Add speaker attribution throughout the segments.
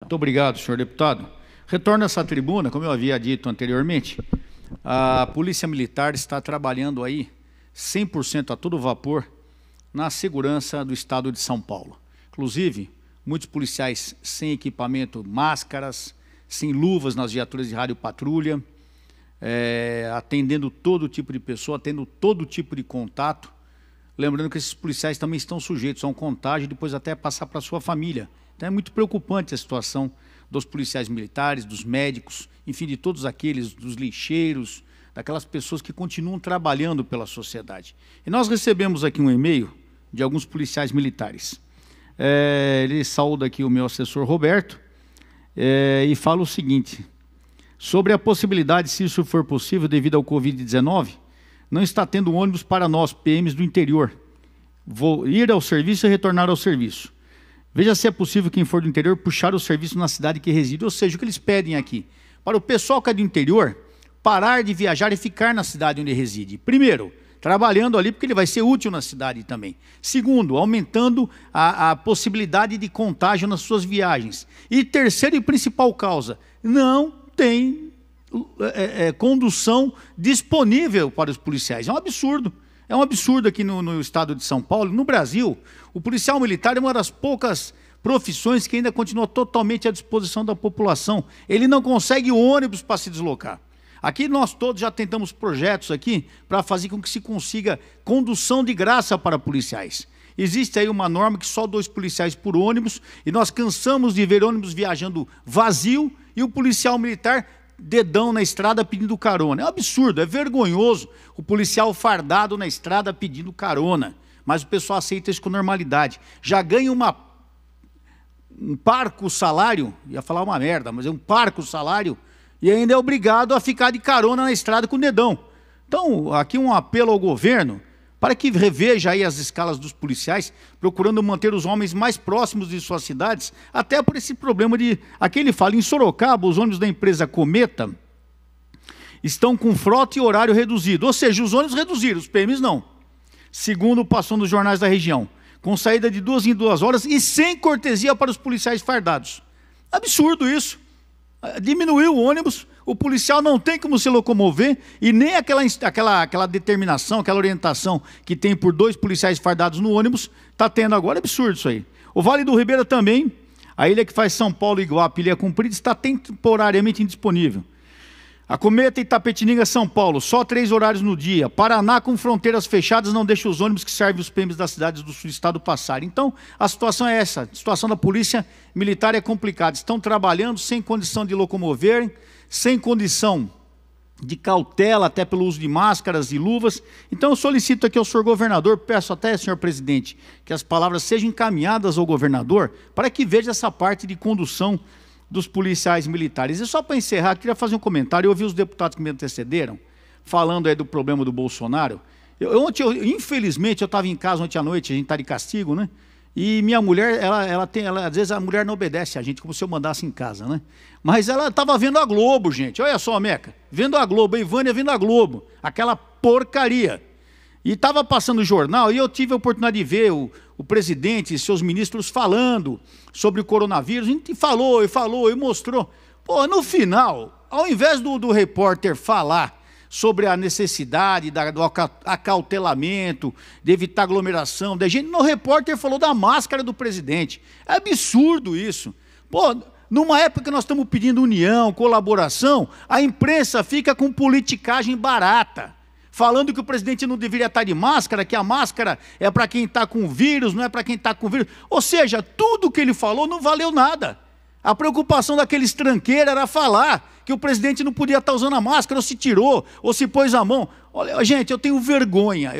Speaker 1: Muito obrigado, senhor deputado. Retorno a essa tribuna, como eu havia dito anteriormente, a Polícia Militar está trabalhando aí 100% a todo vapor na segurança do estado de São Paulo. Inclusive, muitos policiais sem equipamento, máscaras, sem luvas nas viaturas de rádio patrulha, atendendo todo tipo de pessoa, atendendo todo tipo de contato. Lembrando que esses policiais também estão sujeitos a um contágio e depois até passar para a sua família. Então é muito preocupante a situação dos policiais militares, dos médicos, enfim, de todos aqueles, dos lixeiros, daquelas pessoas que continuam trabalhando pela sociedade. E nós recebemos aqui um e-mail de alguns policiais militares. Ele saúda aqui o meu assessor Roberto e fala o seguinte: sobre a possibilidade, se isso for possível, devido ao Covid-19, não está tendo ônibus para nós, PMs do interior. Vou ir ao serviço e retornar ao serviço. Veja se é possível quem for do interior puxar o serviço na cidade que reside. Ou seja, o que eles pedem aqui, para o pessoal que é do interior, parar de viajar e ficar na cidade onde reside. Primeiro, trabalhando ali, porque ele vai ser útil na cidade também. Segundo, aumentando a possibilidade de contágio nas suas viagens. E terceira e principal causa, não tem condução disponível para os policiais. É um absurdo. É um absurdo aqui no estado de São Paulo. No Brasil, o policial militar é uma das poucas profissões que ainda continua totalmente à disposição da população. Ele não consegue ônibus para se deslocar. Aqui nós todos já tentamos projetos aqui para fazer com que se consiga condução de graça para policiais. Existe aí uma norma que só 2 policiais por ônibus, e nós cansamos de ver ônibus viajando vazio e o policial militar dedão na estrada pedindo carona. É um absurdo, é vergonhoso o policial fardado na estrada pedindo carona. Mas o pessoal aceita isso com normalidade. Já ganha um parco salário, ia falar uma merda, mas é um parco salário, e ainda é obrigado a ficar de carona na estrada com o dedão. Então, aqui um apelo ao governo, para que reveja aí as escalas dos policiais, procurando manter os homens mais próximos de suas cidades, até por esse problema de... Aqui ele fala, em Sorocaba, os ônibus da empresa Cometa estão com frota e horário reduzido. Ou seja, os ônibus reduziram, os PMs não. Segundo passou nos jornais da região, com saída de 2 em 2 horas e sem cortesia para os policiais fardados. Absurdo isso. Diminuiu o ônibus, o policial não tem como se locomover e nem aquela determinação, aquela orientação que tem por 2 policiais fardados no ônibus, está tendo agora. É absurdo isso aí. O Vale do Ribeira também, a ilha que faz São Paulo e Iguape, Ilha Comprida, está temporariamente indisponível. A Cometa Itapetininga, São Paulo, só 3 horários no dia. Paraná, com fronteiras fechadas, não deixa os ônibus que servem os PMs das cidades do sul do estado passarem. Então, a situação é essa. A situação da polícia militar é complicada. Estão trabalhando sem condição de locomover, sem condição de cautela, até pelo uso de máscaras e luvas. Então, eu solicito aqui ao senhor governador, peço até, senhor presidente, que as palavras sejam encaminhadas ao governador, para que veja essa parte de condução dos policiais militares. E só para encerrar, queria fazer um comentário. Eu ouvi os deputados que me antecederam, falando aí do problema do Bolsonaro. Ontem, infelizmente, eu estava em casa ontem à noite, a gente está de castigo, né? E minha mulher, às vezes a mulher não obedece a gente, como se eu mandasse em casa, né? Mas ela estava vendo a Globo, gente. Olha só, Meca, vendo a Globo, a Ivânia vendo a Globo, aquela porcaria. E estava passando o jornal e eu tive a oportunidade de ver o presidente e seus ministros falando sobre o coronavírus. A gente falou e mostrou. Pô, no final, ao invés do repórter falar sobre a necessidade do acautelamento, de evitar aglomeração, o repórter falou da máscara do presidente. É absurdo isso. Pô, numa época que nós estamos pedindo união, colaboração, a imprensa fica com politicagem barata, falando que o presidente não deveria estar de máscara, que a máscara é para quem está com vírus, não é para quem está com vírus. Ou seja, tudo que ele falou não valeu nada. A preocupação daqueles tranqueiros era falar que o presidente não podia estar usando a máscara, ou se tirou, ou se pôs a mão. Olha, gente, eu tenho vergonha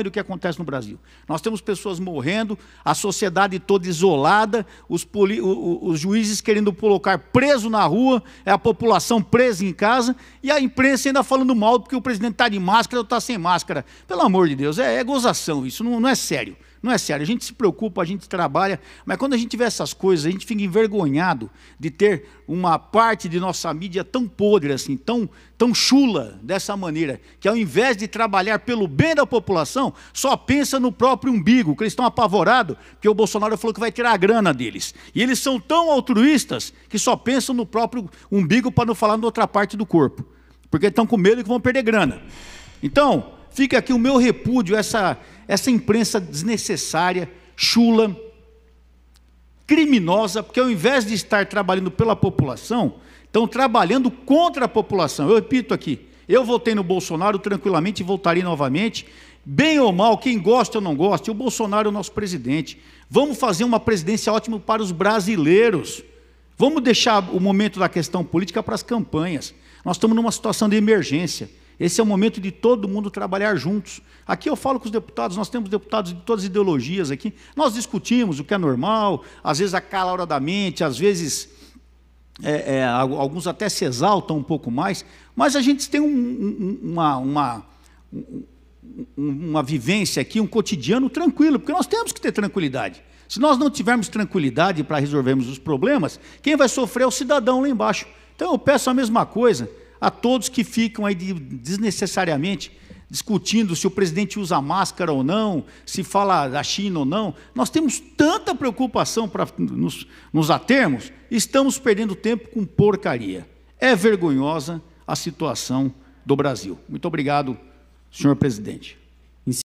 Speaker 1: do que acontece no Brasil. Nós temos pessoas morrendo, a sociedade toda isolada, os juízes querendo colocar preso na rua, a população presa em casa, e a imprensa ainda falando mal porque o presidente está de máscara ou está sem máscara. Pelo amor de Deus, é gozação, isso não é sério. Não é sério, a gente se preocupa, a gente trabalha, mas quando a gente vê essas coisas, a gente fica envergonhado de ter uma parte de nossa mídia tão podre assim, tão chula dessa maneira, que ao invés de trabalhar pelo bem da população, só pensa no próprio umbigo, que eles estão apavorados, porque o Bolsonaro falou que vai tirar a grana deles. E eles são tão altruístas que só pensam no próprio umbigo para não falar na outra parte do corpo, porque estão com medo que vão perder grana. Então, fica aqui o meu repúdio a essa imprensa desnecessária, chula, criminosa, porque ao invés de estar trabalhando pela população, estão trabalhando contra a população. Eu repito aqui, eu votei no Bolsonaro tranquilamente e voltarei novamente, bem ou mal, quem gosta ou não gosta, o Bolsonaro é o nosso presidente. Vamos fazer uma presidência ótima para os brasileiros. Vamos deixar o momento da questão política para as campanhas. Nós estamos numa situação de emergência. Esse é o momento de todo mundo trabalhar juntos. Aqui eu falo com os deputados, nós temos deputados de todas as ideologias aqui, nós discutimos o que é normal, às vezes acaloradamente, às vezes alguns até se exaltam um pouco mais, mas a gente tem uma vivência aqui, um cotidiano tranquilo, porque nós temos que ter tranquilidade. Se nós não tivermos tranquilidade para resolvermos os problemas, quem vai sofrer é o cidadão lá embaixo. Então eu peço a mesma coisa a todos que ficam aí desnecessariamente discutindo se o presidente usa máscara ou não, se fala da China ou não. Nós temos tanta preocupação para nos atermos, estamos perdendo tempo com porcaria. É vergonhosa a situação do Brasil. Muito obrigado, senhor presidente.